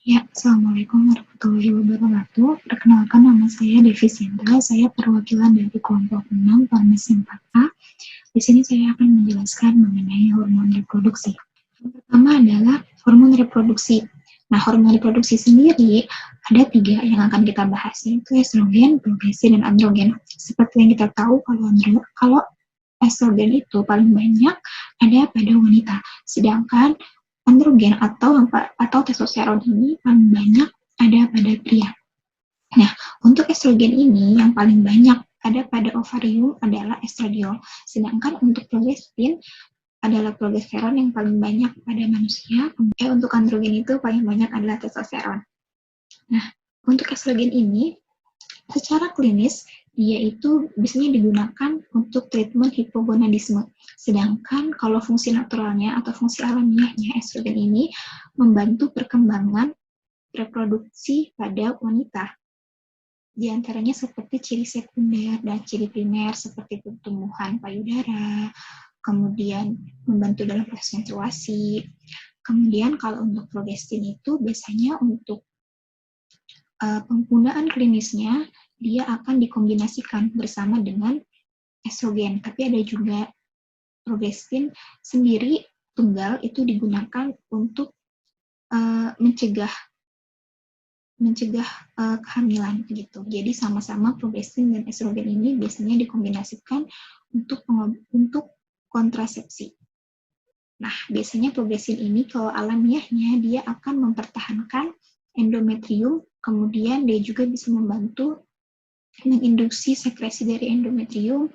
Ya, Assalamualaikum warahmatullahi wabarakatuh. Perkenalkan, nama saya Devi Sindra. Saya perwakilan dari kelompok 6 Farmasi 4A. Di sini saya akan menjelaskan mengenai hormon reproduksi. Yang pertama adalah hormon reproduksi. Nah, hormon reproduksi sendiri ada 3 yang akan kita bahas, yaitu estrogen, progesteron, dan androgen. Seperti yang kita tahu, kalau estrogen itu paling banyak ada pada wanita, sedangkan androgen atau testosteron ini paling banyak ada pada pria. Nah, untuk estrogen ini yang paling banyak ada pada ovarium adalah estradiol, sedangkan untuk progesteron yang paling banyak pada manusia. Untuk androgen itu paling banyak adalah testosteron. Nah, untuk estrogen ini secara klinis dia itu biasanya digunakan untuk treatment hipogonadisme. Sedangkan kalau fungsi naturalnya atau fungsi alamiahnya estrogen ini membantu perkembangan reproduksi pada wanita. Di antaranya seperti ciri sekunder dan ciri primer seperti pertumbuhan payudara, kemudian membantu dalam proses menstruasi. Kemudian kalau untuk progesteron itu biasanya untuk penggunaan klinisnya dia akan dikombinasikan bersama dengan estrogen. Tapi ada juga progesteron sendiri tunggal itu digunakan untuk mencegah kehamilan gitu. Jadi sama-sama progesteron dan estrogen ini biasanya dikombinasikan untuk kontrasepsi. Nah, biasanya progesteron ini kalau alamiahnya dia akan mempertahankan endometrium, kemudian dia juga bisa membantu menginduksi sekresi dari endometrium.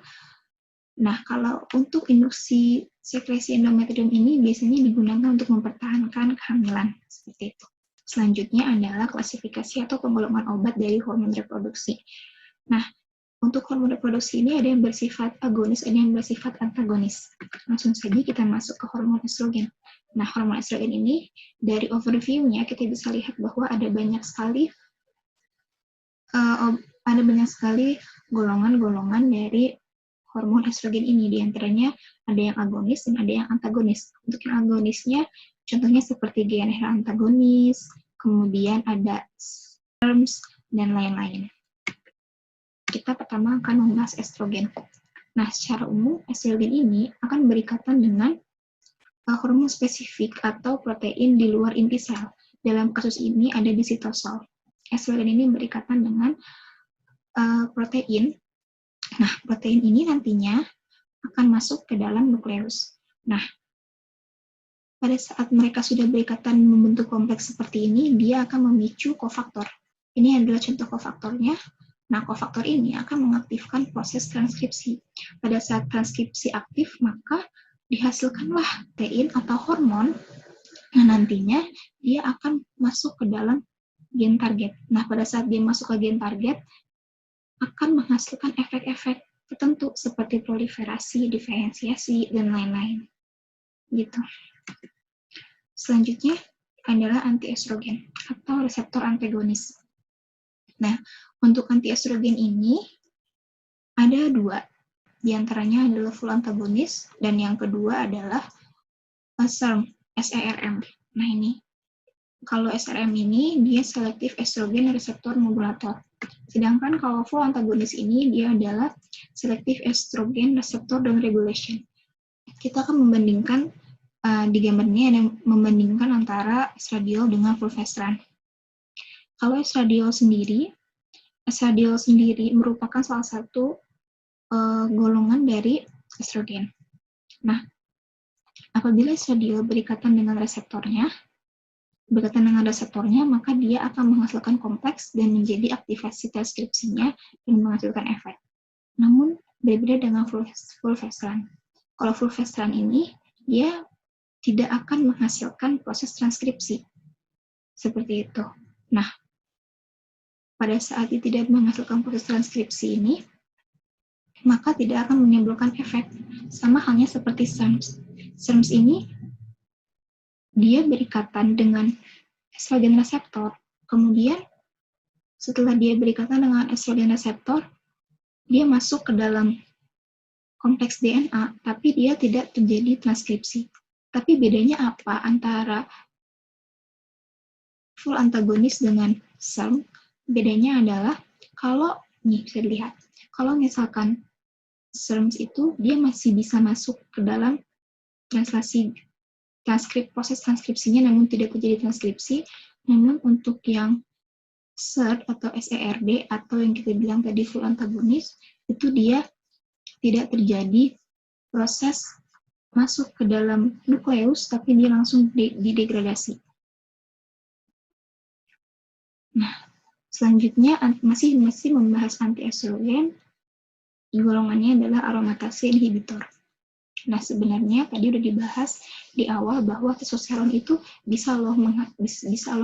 Nah, kalau untuk induksi sekresi endometrium ini biasanya digunakan untuk mempertahankan kehamilan, seperti itu. Selanjutnya adalah klasifikasi atau penggolongan obat dari hormon reproduksi. Nah, untuk hormon reproduksi ini ada yang bersifat agonis, ada yang bersifat antagonis. Langsung saja kita masuk ke hormon estrogen. Nah, hormon estrogen ini dari overview-nya kita bisa lihat bahwa ada banyak sekali golongan-golongan dari hormon estrogen ini. Di antaranya ada yang agonis dan ada yang antagonis. Untuk yang agonisnya, contohnya seperti GnRH antagonis, kemudian ada SERMs, dan lain-lain. Kita pertama akan membahas estrogen. Nah, secara umum, estrogen ini akan berikatan dengan hormon spesifik atau protein di luar inti sel. Dalam kasus ini ada di sitosol. Estrogen ini berikatan dengan protein. Nah, protein ini nantinya akan masuk ke dalam nukleus. Nah, pada saat mereka sudah berikatan membentuk kompleks seperti ini, dia akan memicu kofaktor. Ini adalah contoh kofaktornya. Nah, kofaktor ini akan mengaktifkan proses transkripsi. Pada saat transkripsi aktif, maka dihasilkanlah protein atau hormon. Nah, nantinya dia akan masuk ke dalam gen target. Nah, pada saat dia masuk ke gen target, akan menghasilkan efek-efek tertentu seperti proliferasi, diferensiasi, dan lain-lain. Gitu. Selanjutnya adalah antiestrogen atau reseptor antagonis. Nah, untuk antiestrogen ini ada 2. Di antaranya adalah full antagonis dan yang kedua adalah SERM. Nah, ini kalau SRM ini dia selektif estrogen reseptor modulator. Sedangkan kalau full antagonis ini dia adalah selektif estrogen reseptor down regulation. Kita akan membandingkan di gambar ini ada membandingkan antara estradiol dengan fulvestrant. Kalau estradiol sendiri merupakan salah satu golongan dari estrogen. Nah, apabila estradiol berikatan dengan reseptornya, maka dia akan menghasilkan kompleks dan menjadi aktivasi transkripsinya dan menghasilkan efek. Namun, berbeda dengan fulvestrant. Kalau fulvestrant ini, dia tidak akan menghasilkan proses transkripsi. Seperti itu. Nah, pada saat dia tidak menghasilkan proses transkripsi ini, maka tidak akan menimbulkan efek. Sama halnya seperti SERMs. SERMs ini, dia berikatan dengan estrogen reseptor. Kemudian, setelah dia berikatan dengan estrogen reseptor, dia masuk ke dalam kompleks DNA, tapi dia tidak terjadi transkripsi. Tapi bedanya apa antara full antagonis dengan SERM, bedanya adalah kalau, nih bisa dilihat, kalau misalkan SERMs itu dia masih bisa masuk ke dalam proses transkripsinya namun tidak terjadi transkripsi, namun untuk yang SERD atau SERD atau yang kita bilang tadi full antagonis, itu dia tidak terjadi proses masuk ke dalam nukleus, tapi dia langsung didegradasi. Nah, selanjutnya masih membahas antiestrogen, golongannya adalah aromatase inhibitor. Nah, sebenarnya tadi udah dibahas di awal bahwa testosteron itu bisa loh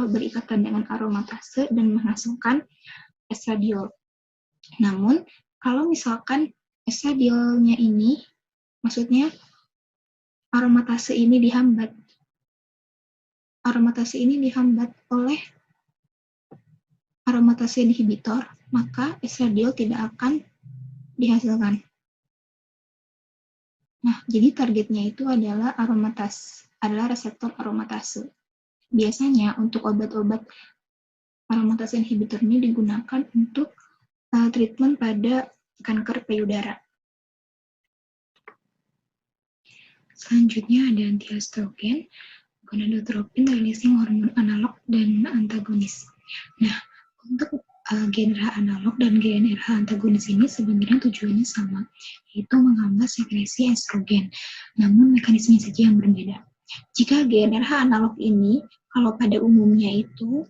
berikatan dengan aromatase dan menghasilkan estradiol. Namun, kalau misalkan estradiolnya ini, maksudnya aromatase ini dihambat oleh aromatase inhibitor, maka estradiol tidak akan dihasilkan. Nah, jadi targetnya itu adalah reseptor aromatase. Biasanya untuk obat-obat aromatase inhibitor ini digunakan untuk treatment pada kanker payudara. Selanjutnya ada antiestrogen, gonadotropin, releasing hormon analog dan antagonis. Nah, untuk GnRH analog dan GnRH antagonis ini sebenarnya tujuannya sama, yaitu menghambat sekresi estrogen, namun mekanismenya saja yang berbeda. Jika GnRH analog ini, kalau pada umumnya itu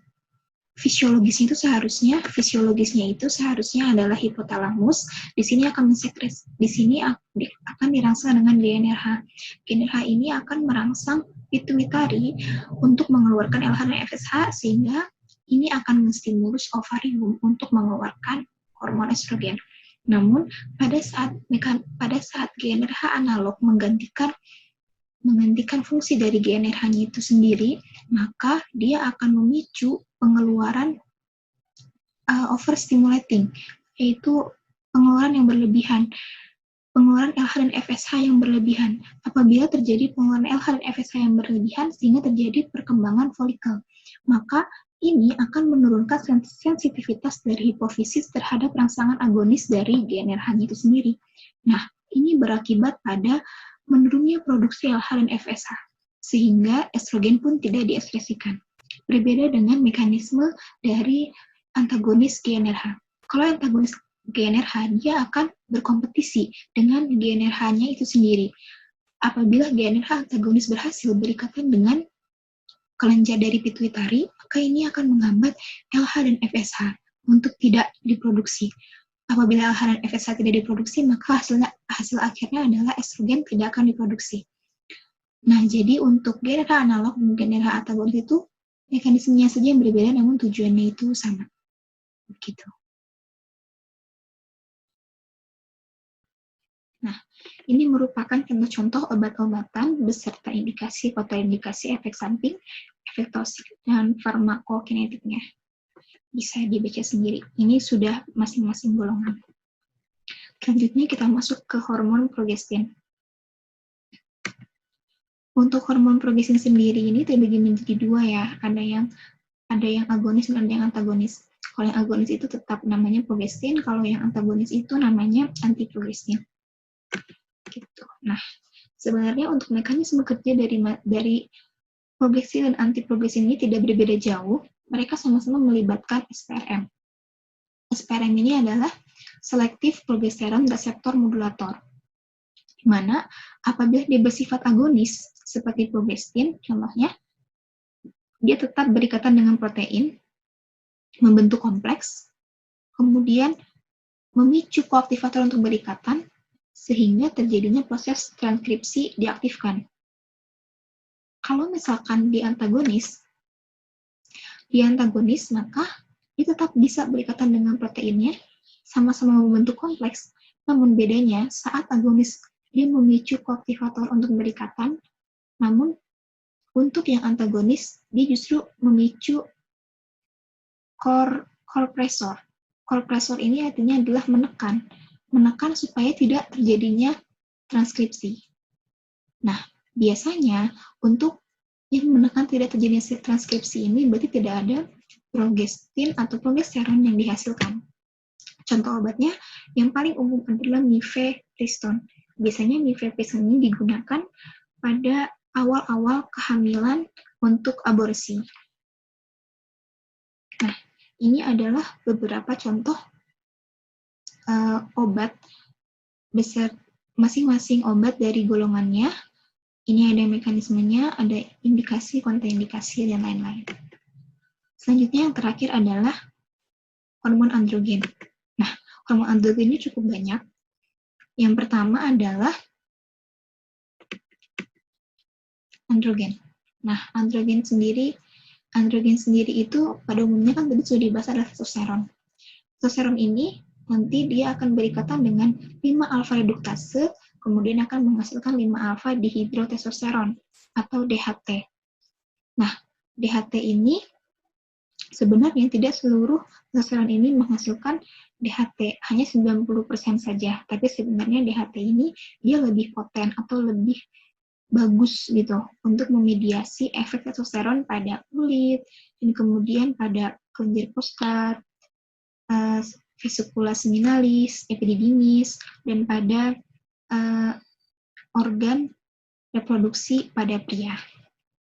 fisiologisnya itu seharusnya adalah hipotalamus. Di sini akan dirangsang dengan GnRH. GnRH ini akan merangsang pituitari untuk mengeluarkan LH dan FSH, sehingga ini akan menstimulus ovarium untuk mengeluarkan hormon estrogen. Namun pada saat GnRH analog menggantikan fungsi dari GnRH-nya itu sendiri, maka dia akan memicu pengeluaran overstimulating, yaitu pengeluaran yang berlebihan, pengeluaran LH dan FSH yang berlebihan. Apabila terjadi pengeluaran LH dan FSH yang berlebihan sehingga terjadi perkembangan folikel, maka ini akan menurunkan sensitivitas dari hipofisis terhadap rangsangan agonis dari GnRH-nya itu sendiri. Nah, ini berakibat pada menurunnya produksi LH dan FSH, sehingga estrogen pun tidak diekspresikan. Berbeda dengan mekanisme dari antagonis GnRH. Kalau antagonis GnRH, dia akan berkompetisi dengan GnRH-nya itu sendiri. Apabila GnRH antagonis berhasil berikatan dengan kelenjar dari pituitari, maka ini akan menghambat LH dan FSH untuk tidak diproduksi. Apabila LH dan FSH tidak diproduksi, maka hasil akhirnya adalah estrogen tidak akan diproduksi. Nah, jadi untuk GnRH analog dan GnRH antagonis itu mekanismenya saja yang berbeda, namun tujuannya itu sama. Begitu. Nah, ini merupakan contoh-contoh obat-obatan beserta indikasi, kontraindikasi, efek samping, efek toksik, dan farmakokinetiknya. Bisa dibaca sendiri. Ini sudah masing-masing golongan. Selanjutnya kita masuk ke hormon progestin. Untuk hormon progestin sendiri ini terbagi menjadi dua ya. Ada yang agonis dan ada yang antagonis. Kalau yang agonis itu tetap namanya progestin, kalau yang antagonis itu namanya antiprogestin. Gitu. Nah, sebenarnya untuk mekanisme kerja dari progestin dan antiprogestin ini tidak berbeda jauh. Mereka sama-sama melibatkan SPRM. SPRM ini adalah selective progesterone receptor modulator, di mana apabila dia bersifat agonis seperti progestin, contohnya dia tetap berikatan dengan protein, membentuk kompleks, kemudian memicu koaktivator untuk berikatan, sehingga terjadinya proses transkripsi diaktifkan. Kalau misalkan di antagonis, maka dia tetap bisa berikatan dengan proteinnya, sama-sama membentuk kompleks, namun bedanya saat agonis dia memicu koaktivator untuk berikatan, namun untuk yang antagonis dia justru memicu core-pressor. Core-pressor ini artinya adalah menekan supaya tidak terjadinya transkripsi. Nah, biasanya untuk Yang menekan tidak terjadinya transkripsi ini berarti tidak ada progestin atau progesteron yang dihasilkan. Contoh obatnya yang paling umum adalah mifepriston. Biasanya mifepriston ini digunakan pada awal-awal kehamilan untuk aborsi. Nah, ini adalah beberapa contoh obat besar masing-masing obat dari golongannya. Ini ada mekanismenya, ada indikasi, kontraindikasi, dan lain-lain. Selanjutnya yang terakhir adalah hormon androgen. Nah, hormon androgen ini cukup banyak. Yang pertama adalah androgen. Nah, androgen sendiri itu pada umumnya kan tadi sudah dibahas adalah testosteron. Testosteron ini nanti dia akan berikatan dengan 5-alfa reduktase, kemudian akan menghasilkan 5-alfa dihidrotestosteron atau DHT. Nah, DHT ini sebenarnya tidak seluruh testosteron ini menghasilkan DHT, hanya 90% saja. Tapi sebenarnya DHT ini dia lebih poten atau lebih bagus gitu untuk memediasi efek testosteron pada kulit dan kemudian pada kelenjar prostat, vesicula seminalis, epididymis, dan pada organ reproduksi pada pria.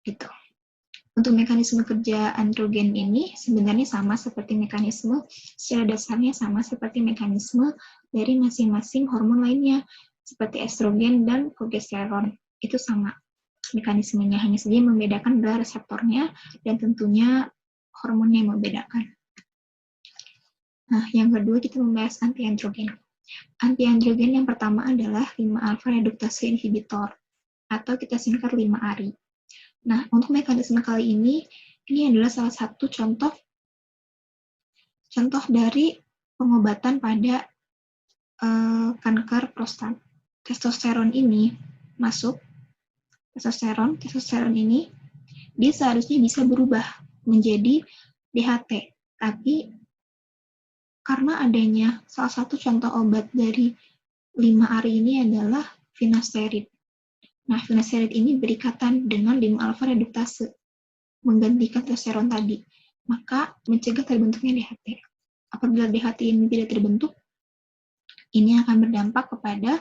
Gitu. Untuk mekanisme kerja androgen ini sebenarnya sama seperti mekanisme, secara dasarnya sama seperti mekanisme dari masing-masing hormon lainnya, seperti estrogen dan progesteron. Itu sama mekanismenya, hanya saja yang membedakan adalah reseptornya dan tentunya hormonnya yang membedakan. Nah, yang kedua kita membahas antiandrogen. Antiandrogen yang pertama adalah 5-alfa reduktase inhibitor atau kita singkat 5-ARI. Nah, untuk mekanisme kali ini adalah salah satu contoh dari pengobatan pada kanker prostat. Testosteron ini masuk, testosteron ini dia seharusnya bisa berubah menjadi DHT, tapi karena adanya salah satu contoh obat dari 5-ARI ini adalah finasteride. Nah, finasteride ini berikatan dengan 5-alfa reduktase, menggantikan testosteron tadi, maka mencegah terbentuknya DHT. Apabila DHT ini tidak terbentuk, ini akan berdampak kepada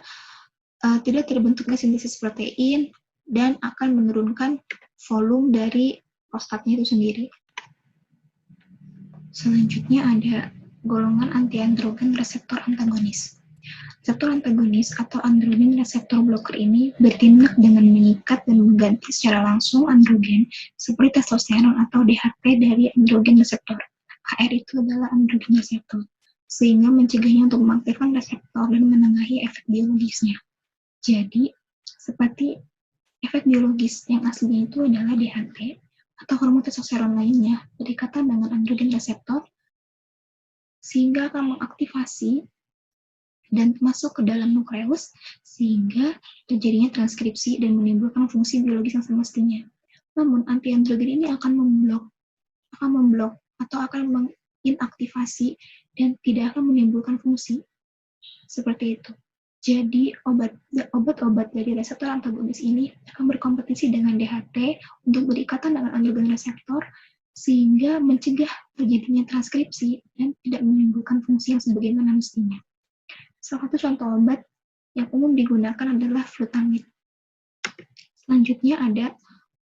tidak terbentuknya sintesis protein dan akan menurunkan volume dari prostatnya itu sendiri. Selanjutnya ada golongan antiandrogen reseptor antagonis. Reseptor antagonis atau androgen reseptor blocker ini bertindak dengan mengikat dan mengganti secara langsung androgen seperti testosteron atau DHT dari androgen reseptor. HR itu adalah androgen reseptor, sehingga mencegahnya untuk mengaktifkan reseptor dan menengahi efek biologisnya. Jadi, seperti efek biologis yang aslinya itu adalah DHT atau hormon testosteron lainnya berikatan dengan androgen reseptor, sehingga akan mengaktifasi dan masuk ke dalam nukleus sehingga terjadinya transkripsi dan menimbulkan fungsi biologis yang semestinya. Namun antiandrogen ini akan memblok atau akan menginaktivasi dan tidak akan menimbulkan fungsi. Seperti itu. Jadi obat-obat dari reseptor antagonis ini akan berkompetisi dengan DHT untuk berikatan dengan androgen reseptor sehingga mencegah terjadinya transkripsi dan tidak menimbulkan fungsi yang sebagaimana mestinya. Salah satu contoh obat yang umum digunakan adalah flutamide. Selanjutnya ada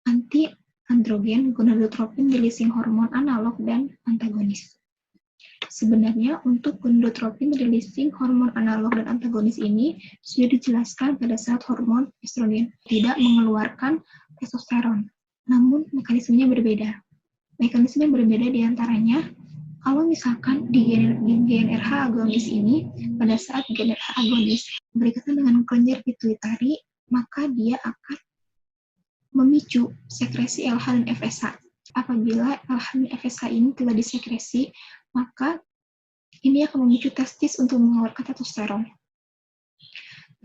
anti-androgen gonadotropin releasing hormone analog dan antagonis. Sebenarnya untuk gonadotropin releasing hormone analog dan antagonis ini sudah dijelaskan pada saat hormon estrogen tidak mengeluarkan testosteron, namun mekanismenya berbeda. Mekanisme yang berbeda diantaranya, kalau misalkan di GnRH agonis ini, pada saat GnRH agonis berkaitan dengan kelenjar pituitari, maka dia akan memicu sekresi LH dan FSH. Apabila LH dan FSH ini telah disekresi, maka ini akan memicu testis untuk mengeluarkan testosteron.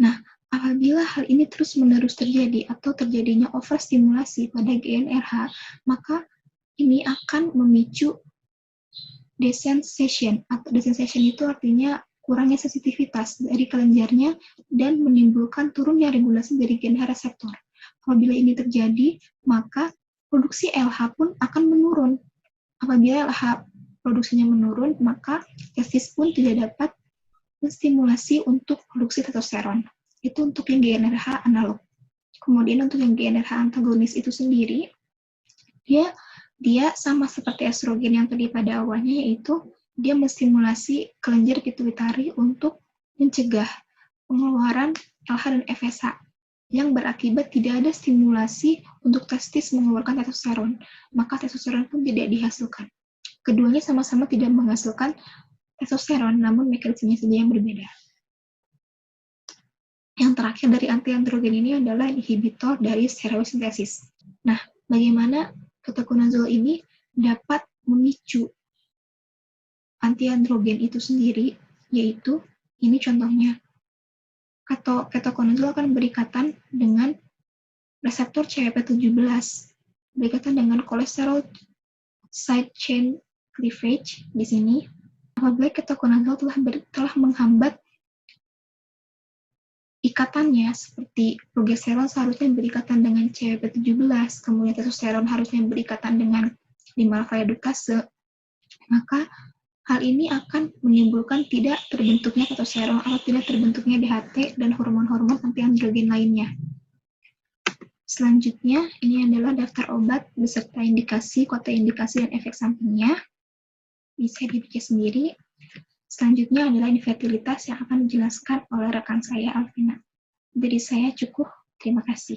Nah, apabila hal ini terus-menerus terjadi atau terjadinya overstimulasi pada GnRH, maka ini akan memicu desensation, atau desensation itu artinya kurangnya sensitivitas dari kelenjarnya dan menimbulkan turunnya regulasi dari GnRH reseptor. Apabila ini terjadi, maka produksi LH pun akan menurun. Apabila LH produksinya menurun, maka testis pun tidak dapat menstimulasi untuk produksi testosteron. Itu untuk yang GnRH analog. Kemudian untuk yang GnRH antagonis itu sendiri, dia sama seperti estrogen yang tadi pada awalnya, yaitu dia menstimulasi kelenjar pituitari untuk mencegah pengeluaran LH dan FSH yang berakibat tidak ada stimulasi untuk testis mengeluarkan testosteron, maka testosteron pun tidak dihasilkan. Keduanya sama-sama tidak menghasilkan testosteron, namun mekanismenya saja yang berbeda. Yang terakhir dari anti-androgen ini adalah inhibitor dari stereosintesis. Nah, bagaimana ketoconazole ini dapat memicu anti-androgen itu sendiri, yaitu ini contohnya. Ketoconazole akan berikatan dengan reseptor CYP17, berikatan dengan kolesterol side chain cleavage di sini. Apabila ketoconazole telah menghambat ikatannya, seperti progesteron seharusnya berikatan dengan CYP17, kemudian testosteron harusnya berikatan dengan 5-alpha redukase, maka hal ini akan menimbulkan tidak terbentuknya testosteron atau tidak terbentuknya DHT dan hormon-hormon antiandrogen lainnya. Selanjutnya, ini adalah daftar obat beserta indikasi, kota indikasi, dan efek sampingnya. Bisa dibaca sendiri. Selanjutnya adalah infertilitas yang akan dijelaskan oleh rekan saya, Alvina. Dari saya cukup. Terima kasih.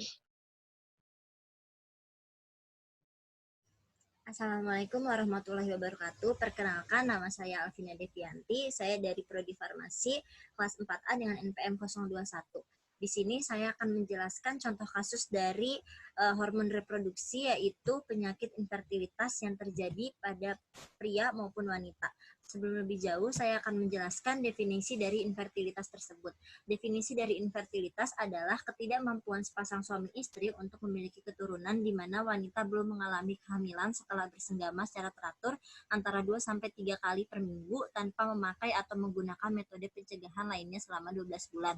Assalamualaikum warahmatullahi wabarakatuh. Perkenalkan, nama saya Alvina Devianti. Saya dari Prodi Farmasi kelas 4A dengan NPM 021. Di sini saya akan menjelaskan contoh kasus dari hormon reproduksi, yaitu penyakit infertilitas yang terjadi pada pria maupun wanita. Sebelum lebih jauh, saya akan menjelaskan definisi dari infertilitas tersebut. Definisi dari infertilitas adalah ketidakmampuan sepasang suami istri untuk memiliki keturunan di mana wanita belum mengalami kehamilan setelah bersenggama secara teratur antara 2-3 kali per minggu tanpa memakai atau menggunakan metode pencegahan lainnya selama 12 bulan.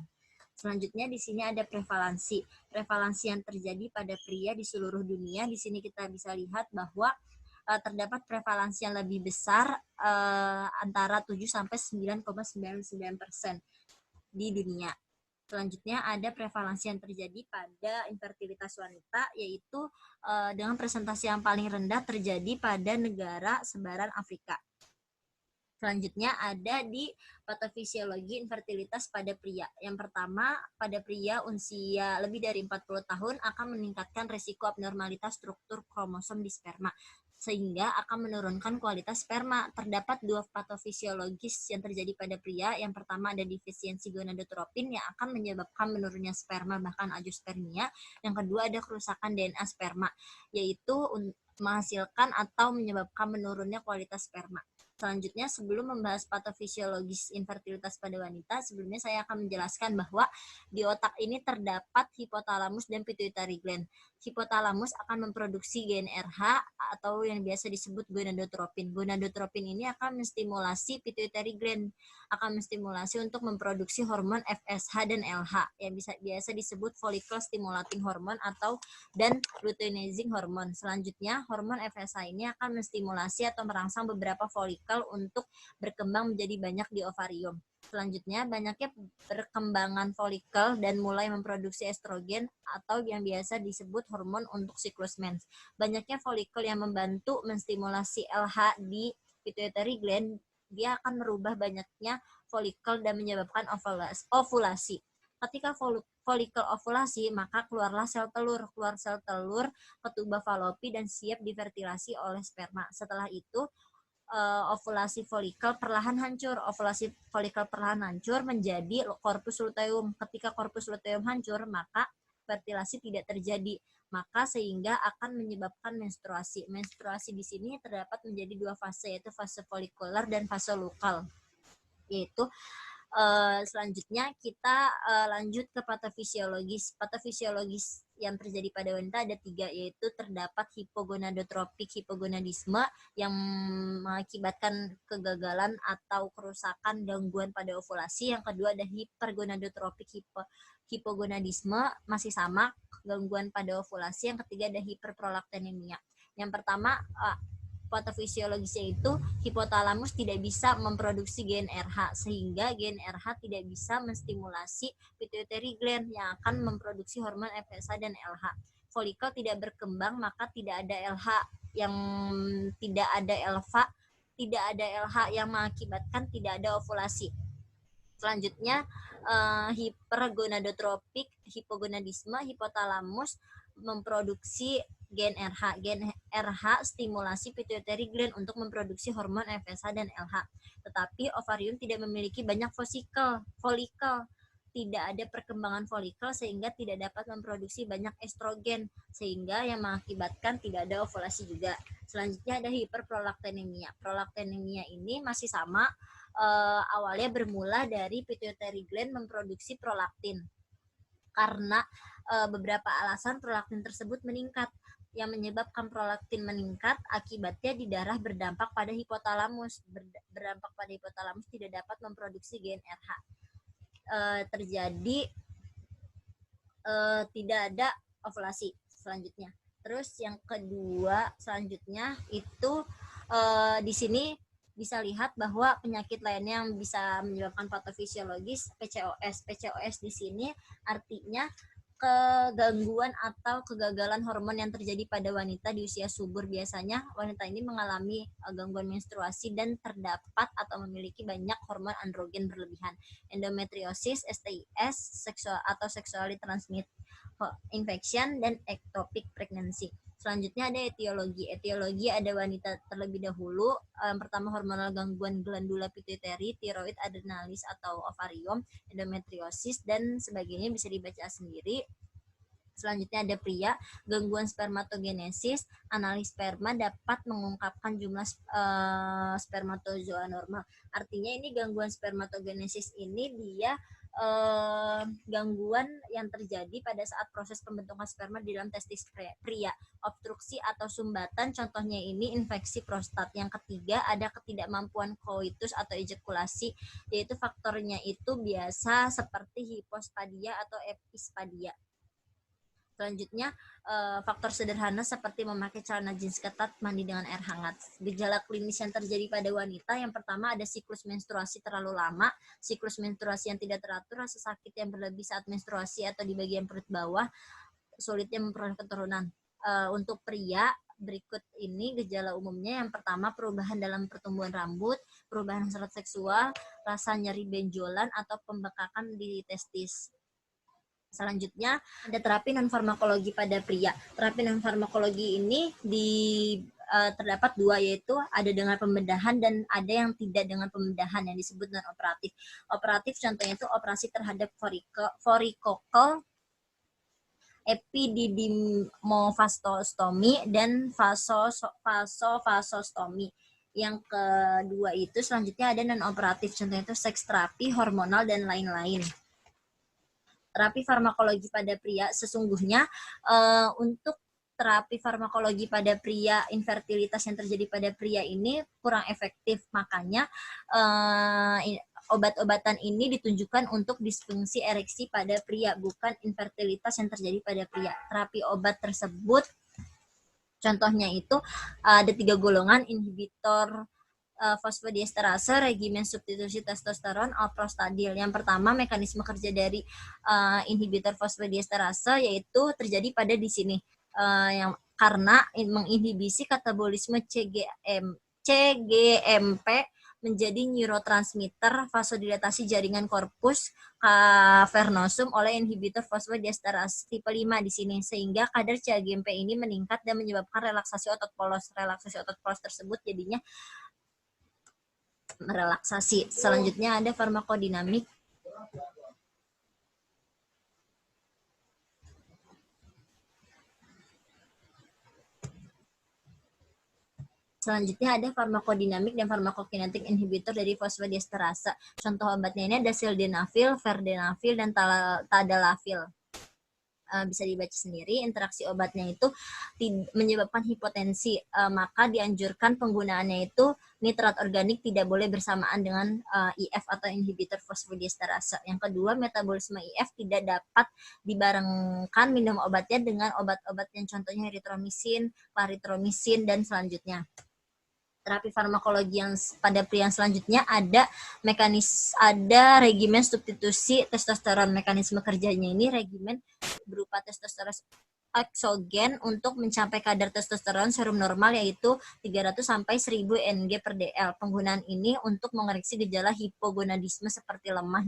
Selanjutnya di sini ada prevalensi. Prevalensi yang terjadi pada pria di seluruh dunia. Di sini kita bisa lihat bahwa terdapat prevalensi yang lebih besar antara 7-9,99% di dunia. Selanjutnya ada prevalensi yang terjadi pada infertilitas wanita, yaitu dengan presentasi yang paling rendah terjadi pada negara sebaran Afrika. Selanjutnya ada di patofisiologi infertilitas pada pria. Yang pertama, pada pria usia lebih dari 40 tahun akan meningkatkan resiko abnormalitas struktur kromosom di sperma, sehingga akan menurunkan kualitas sperma. Terdapat 2 patofisiologis yang terjadi pada pria. Yang pertama ada defisiensi gonadotropin yang akan menyebabkan menurunnya sperma bahkan agiospermia. Yang kedua ada kerusakan DNA sperma, yaitu menghasilkan atau menyebabkan menurunnya kualitas sperma. Selanjutnya, sebelum membahas patofisiologis infertilitas pada wanita, sebelumnya saya akan menjelaskan bahwa di otak ini terdapat hipotalamus dan pituitary gland. Hipotalamus akan memproduksi GnRH atau yang biasa disebut gonadotropin. Gonadotropin ini akan menstimulasi pituitary gland, akan menstimulasi untuk memproduksi hormon FSH dan LH yang biasa disebut follicle stimulating hormone atau dan luteinizing hormone. Selanjutnya, hormon FSH ini akan menstimulasi atau merangsang beberapa folikel untuk berkembang menjadi banyak di ovarium. Selanjutnya, banyaknya perkembangan folikel dan mulai memproduksi estrogen atau yang biasa disebut hormon untuk siklus mens. Banyaknya folikel yang membantu menstimulasi LH di pituitary gland, dia akan merubah banyaknya folikel dan menyebabkan ovulasi. Ketika folikel ovulasi, maka keluarlah sel telur. Keluar sel telur ke tuba falopi dan siap divertilasi oleh sperma. Setelah itu, ovulasi folikel perlahan hancur. Ovulasi folikel perlahan hancur menjadi corpus luteum. Ketika corpus luteum hancur, maka fertilasi tidak terjadi. Maka sehingga akan menyebabkan menstruasi. Menstruasi di sini terdapat menjadi 2 fase, yaitu fase folikuler dan fase lukal. Yaitu selanjutnya kita lanjut ke patofisiologis. Patofisiologis yang terjadi pada wanita ada 3, yaitu terdapat hipogonadotropik hipogonadisme yang mengakibatkan kegagalan atau kerusakan gangguan pada ovulasi. Yang kedua ada hipergonadotropik hipogonadisme, masih sama gangguan pada ovulasi. Yang ketiga ada hiperprolaktinemia. Yang pertama, patofisiologisnya itu hipotalamus tidak bisa memproduksi GnRH, sehingga GnRH tidak bisa menstimulasi pituitary gland yang akan memproduksi hormon FSH dan LH. Folikel tidak berkembang, maka tidak ada LH yang tidak ada LH yang mengakibatkan tidak ada ovulasi. Selanjutnya, hipergonadotropik hipogonadisme, hipotalamus memproduksi GnRH. GnRH stimulasi pituitary gland untuk memproduksi hormon FSH dan LH. Tetapi ovarium tidak memiliki banyak folikel. Tidak ada perkembangan folikel sehingga tidak dapat memproduksi banyak estrogen, sehingga yang mengakibatkan tidak ada ovulasi juga. Selanjutnya ada hiperprolaktinemia. Prolaktinemia ini masih sama, awalnya bermula dari pituitary gland memproduksi prolaktin. Karena beberapa alasan prolaktin tersebut meningkat. Yang menyebabkan prolaktin meningkat akibatnya di darah berdampak pada hipotalamus. Berdampak pada hipotalamus tidak dapat memproduksi GnRH. Terjadi tidak ada ovulasi selanjutnya. Terus yang kedua selanjutnya itu di sini bisa lihat bahwa penyakit lainnya yang bisa menyebabkan patofisiologis PCOS. PCOS di sini artinya kegangguan atau kegagalan hormon yang terjadi pada wanita di usia subur. Biasanya wanita ini mengalami gangguan menstruasi dan terdapat atau memiliki banyak hormon androgen berlebihan. Endometriosis, STIs, sexually transmitted infection, dan ectopic pregnancy. Selanjutnya ada etiologi. Etiologi ada wanita terlebih dahulu. Yang pertama hormonal gangguan glandula pituitary, tiroid, adrenalis atau ovarium, endometriosis dan sebagainya bisa dibaca sendiri. Selanjutnya ada pria, gangguan spermatogenesis, analis sperma dapat mengungkapkan jumlah spermatozoa normal. Artinya ini gangguan spermatogenesis ini dia gangguan yang terjadi pada saat proses pembentukan sperma di dalam testis pria. Obstruksi atau sumbatan, contohnya ini infeksi prostat. Yang ketiga ada ketidakmampuan koitus atau ejakulasi, yaitu faktornya itu biasa seperti hipospadia atau epispadia. Selanjutnya, faktor sederhana seperti memakai celana jeans ketat, mandi dengan air hangat. Gejala klinis yang terjadi pada wanita, yang pertama ada siklus menstruasi terlalu lama, siklus menstruasi yang tidak teratur, rasa sakit yang berlebih saat menstruasi atau di bagian perut bawah, sulitnya memperoleh keturunan. Untuk pria, berikut ini gejala umumnya. Yang pertama, perubahan dalam pertumbuhan rambut, perubahan hasrat seksual, rasa nyeri benjolan atau pembekakan di testis. Selanjutnya ada terapi non-farmakologi pada pria. Terapi non-farmakologi ini terdapat dua, yaitu ada dengan pembedahan dan ada yang tidak dengan pembedahan yang disebut non-operatif. Operatif contohnya itu operasi terhadap varicocele, epididymovastostomi, dan vasovasostomi. Yang kedua itu selanjutnya ada non-operatif, contohnya itu seks terapi, hormonal, dan lain-lain. Terapi farmakologi pada pria, sesungguhnya untuk terapi farmakologi pada pria, infertilitas yang terjadi pada pria ini kurang efektif. Makanya obat-obatan ini ditunjukkan untuk disfungsi ereksi pada pria, bukan infertilitas yang terjadi pada pria. Terapi obat tersebut, contohnya itu ada 3 golongan, inhibitor fosfodiesterase, regimen substitusi testosteron, alprostadil. Yang pertama, mekanisme kerja dari inhibitor fosfodiesterase yaitu terjadi pada di sini, yang karena menginhibisi katabolisme CGMP menjadi neurotransmitter vasodilatasi jaringan korpus cavernosum oleh inhibitor fosfodiesterase tipe 5 di sini, sehingga kadar CGMP ini meningkat dan menyebabkan relaksasi otot polos. Relaksasi otot polos tersebut jadinya merelaksasi. Selanjutnya ada farmakodinamik. Selanjutnya ada farmakodinamik dan farmakokinetik inhibitor dari fosfodiesterase. Contoh obatnya ini ada sildenafil, vardenafil, dan tadalafil. bisa dibaca sendiri. Interaksi obatnya itu menyebabkan hipotensi, maka dianjurkan penggunaannya itu nitrat organik tidak boleh bersamaan dengan IF atau inhibitor fosfodiesterase. Yang kedua, metabolisme IF tidak dapat dibarengkan minum obatnya dengan obat-obat yang contohnya eritromisin, klaritromisin, dan selanjutnya. Terapi farmakologi yang pada pria selanjutnya ada regimen substitusi testosteron. Mekanisme kerjanya ini regimen berupa testosteron eksogen untuk mencapai kadar testosteron serum normal yaitu 300 sampai 1000 Ng per dl. Penggunaan ini untuk mengoreksi gejala hipogonadisme seperti lemah,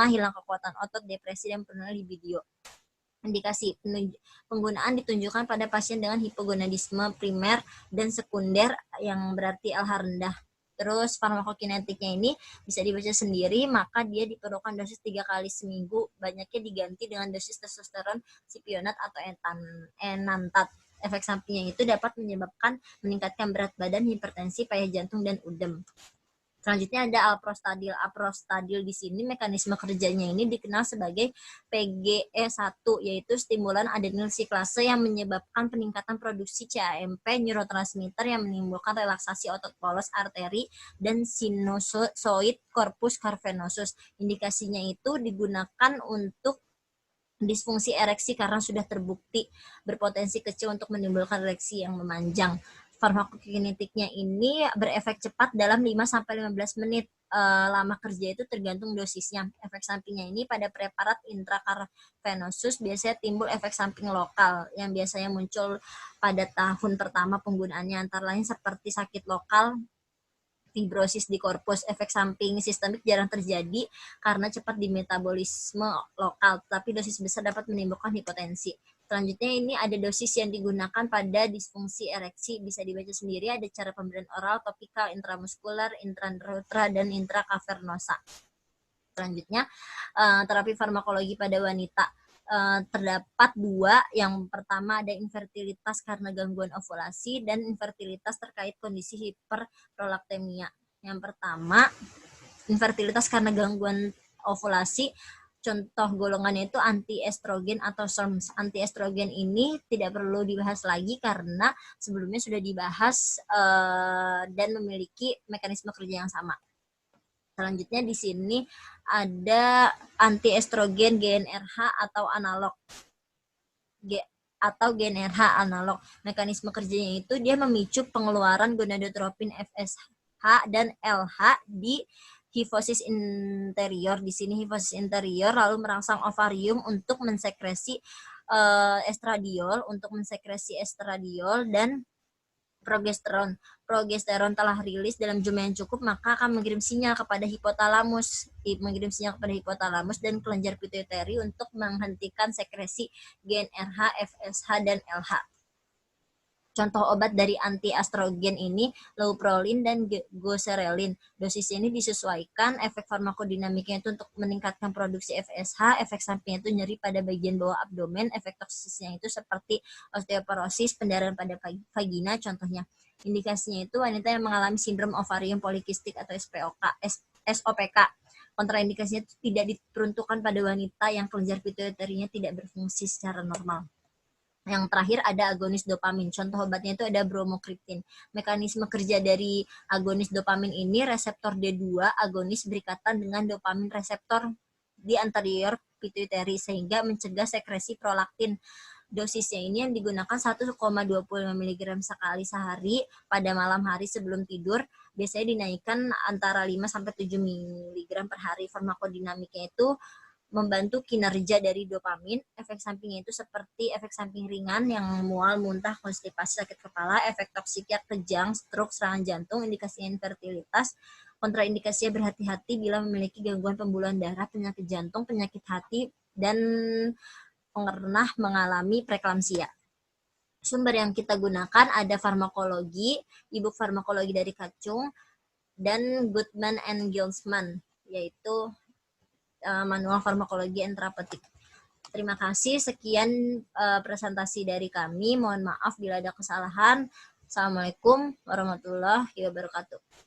hilang kekuatan otot, depresi, dan penurunan libido. Indikasi penggunaan ditunjukkan pada pasien dengan hipogonadisme primer dan sekunder yang berarti LH rendah. Terus farmakokinetiknya ini bisa dibaca sendiri, maka dia diperlukan dosis 3 kali seminggu, banyaknya diganti dengan dosis testosteron sipionat atau enantat. Efek sampingnya itu dapat menyebabkan meningkatkan berat badan, hipertensi, payah jantung, dan udem. Selanjutnya ada alprostadil. Alprostadil di sini mekanisme kerjanya ini dikenal sebagai PGE1, yaitu stimulan adenyl siklase yang menyebabkan peningkatan produksi CAMP, neurotransmitter yang menimbulkan relaksasi otot polos, arteri, dan sinusoid corpus cavernosus. Indikasinya itu digunakan untuk disfungsi ereksi karena sudah terbukti berpotensi kecil untuk menimbulkan ereksi yang memanjang. Farmakokinetiknya ini berefek cepat dalam 5-15 menit. Lama kerja itu tergantung dosisnya. Efek sampingnya ini pada preparat intravenosus biasanya timbul efek samping lokal yang biasanya muncul pada tahun pertama penggunaannya, antara lain seperti sakit lokal, fibrosis di korpus. Efek samping sistemik jarang terjadi karena cepat di metabolisme lokal, tapi dosis besar dapat menimbulkan hipotensi. Selanjutnya ini ada dosis yang digunakan pada disfungsi ereksi, bisa dibaca sendiri. Ada cara pemberian oral, topikal, intramuskular, intraneutral, dan intrakavernosa. Selanjutnya terapi farmakologi pada wanita. Terdapat 2. Yang pertama ada infertilitas karena gangguan ovulasi dan infertilitas terkait kondisi hiperprolaktemia. Yang pertama, infertilitas karena gangguan ovulasi, contoh golongannya itu antiestrogen atau SERMs. Antiestrogen ini tidak perlu dibahas lagi karena sebelumnya sudah dibahas dan memiliki mekanisme kerja yang sama. Selanjutnya di sini ada antiestrogen GnRH atau analog. GnRH analog. Mekanisme kerjanya itu dia memicu pengeluaran gonadotropin FSH dan LH di hifosis interior. Di sini hifosis interior lalu merangsang ovarium untuk mensekresi estradiol, dan progesteron. Progesteron telah rilis dalam jumlah yang cukup, maka akan mengirim sinyal kepada hipotalamus, dan kelenjar pituitari untuk menghentikan sekresi GnRH, FSH, dan LH. Contoh obat dari antiestrogen ini leuprolin dan goserelin. Dosis ini disesuaikan. Efek farmakodinamiknya itu untuk meningkatkan produksi FSH, efek sampingnya itu nyeri pada bagian bawah abdomen, efek toksisnya itu seperti osteoporosis, pendarahan pada vagina contohnya. Indikasinya itu wanita yang mengalami sindrom ovarium polikistik atau SOPK. Kontraindikasinya itu tidak diperuntukkan pada wanita yang kelenjar pituitarinya tidak berfungsi secara normal. Yang terakhir ada agonis dopamin. Contoh obatnya itu ada bromokriptin. Mekanisme kerja dari agonis dopamin ini, reseptor D2 agonis berikatan dengan dopamin reseptor di anterior pituitari sehingga mencegah sekresi prolaktin. Dosisnya ini yang digunakan 1,25 mg sekali sehari pada malam hari sebelum tidur. Biasanya dinaikkan antara 5-7 mg per hari. Farmakodinamiknya itu membantu kinerja dari dopamin. Efek sampingnya itu seperti efek samping ringan yang mual, muntah, konstipasi, sakit kepala, efek toksiknya kejang, stroke, serangan jantung, indikasinya infertilitas. Kontraindikasinya berhati-hati bila memiliki gangguan pembuluhan darah, penyakit jantung, penyakit hati, dan pernah mengalami preeklamsia. Sumber yang kita gunakan ada farmakologi, e-book farmakologi dari Kacung, dan Goodman and Gilsman, yaitu manual farmakologi and terapeutik. Terima kasih. Sekian presentasi dari kami. Mohon maaf bila ada kesalahan. Assalamualaikum warahmatullahi wabarakatuh.